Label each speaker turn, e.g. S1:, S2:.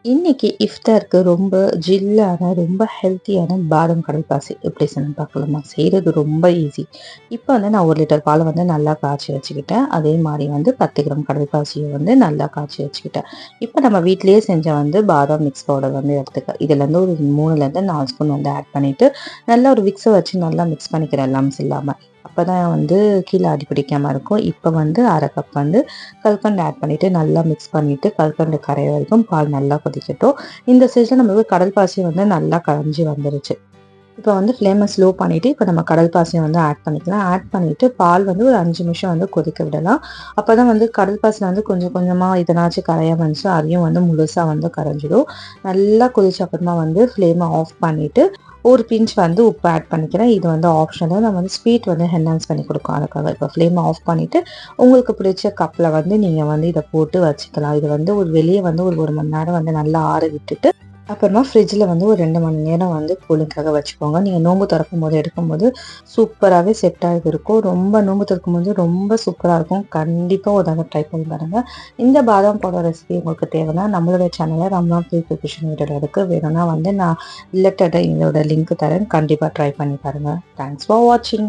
S1: இன்னைக்கு இஃப்தாருக்கு ரொம்ப ஜில்லான, ரொம்ப ஹெல்த்தியான பாதாம் கடல் பாசி எப்படி செய்யணும்னு பார்க்கலாமா? செய்றது ரொம்ப ஈஸி. இப்போ வந்து நான் 1 லிட்டர் பால வந்து நல்லா காய்ச்சி வச்சுக்கிட்டேன். அதே மாரி வந்து 10 கிராம் கடல் பாசிய வந்து நல்லா காய்ச்சி வச்சுக்கிட்டேன். இப்போ நம்ம வீட்லயே செஞ்ச வந்து பாதாம் மிக்ஸ் பவுடர் வந்து எடுத்துக்க. இதுலேருந்து ஒரு 3லேருந்து 4 ஸ்பூன் வந்து ஆட் பண்ணிட்டு, நல்லா ஒரு விக்ஸ வச்சு நல்லா மிக்ஸ் பண்ணிக்கிறேன் லம்ஸ் இல்லாம. அப்பதான் வந்து கீழ அடி பிடிக்காம இருக்கும். இப்போ வந்து 1/2 கப் வந்து கல்கண்டு ஆட் பண்ணிட்டு நல்லா மிக்ஸ் பண்ணிட்டு, கல்கண்டு கரைய வரைக்கும் பால் நல்லா கொதிக்கட்டும். இந்த ஸ்டேஜ்ல நமக்கு கடல் பாசி வந்து நல்லா கரைஞ்சு வந்துருச்சு. இப்போ வந்து ஃப்ளேம ஸ்லோ பண்ணிட்டு, இப்போ நம்ம கடல் பாசிய வந்து ஆட் பண்ணிக்கலாம். ஆட் பண்ணிட்டு பால் வந்து ஒரு 5 நிமிஷம் வந்து கொதிக்க விடலாம். அப்பதான் வந்து கடல் பாசில வந்து கொஞ்சம் கொஞ்சமா எதனாச்சும் கரையாம இருந்துச்சுன்னா, அதையும் வந்து முழுசா வந்து கரைஞ்சிடும். நல்லா கொதிச்ச அப்புறமா வந்து ஃப்ளேம ஆஃப் பண்ணிட்டு, ஒரு பிஞ்ச் வந்து உப்பு ஆட் பண்ணிக்கிறேன். இது வந்து ஆப்ஷனல். நம்ம வந்து ஸ்வீட் வந்து என்ஹான்ஸ் பண்ணி குடுக்கும் அதுக்காக. இப்போ ஃப்ளேம ஆஃப் பண்ணிட்டு, உங்களுக்கு பிடிச்ச கப்ல வந்து நீங்க வந்து இத போட்டு வச்சுக்கலாம். இது வந்து ஒரு வெளிய வந்து ஒரு 1 மணி நேரம் வந்து நல்லா ஆற விட்டுட்டு, அப்புறமா ஃப்ரிட்ஜ்ல வந்து ஒரு 2 மணி நேரம் வந்து கூலிங்காக வச்சுக்கோங்க. நீங்க நோன்பு தொறக்கும்போது எடுக்கும்போது சூப்பராவே செட் ஆகி இருக்கும். ரொம்ப நோன்பு தொறக்கும்போது ரொம்ப சூப்பரா இருக்கும். கண்டிப்பா ஒரு தடவ ட்ரை பண்ணி பாருங்க. இந்த பாதாம் பவுடர் ரெசிபி உங்களுக்கு தேவைன்னா, நம்மளுடைய சேனல்ல ரம்லான் ப்ரீ ப்ரிப்பரேஷன் வீடியோ இருக்கு. வேணும்னா வந்து நான் ரிலேட்டடா இதோட லிங்க் தரேன். கண்டிப்பா ட்ரை பண்ணி பாருங்க. தேங்க்ஸ் ஃபார் வாட்சிங்.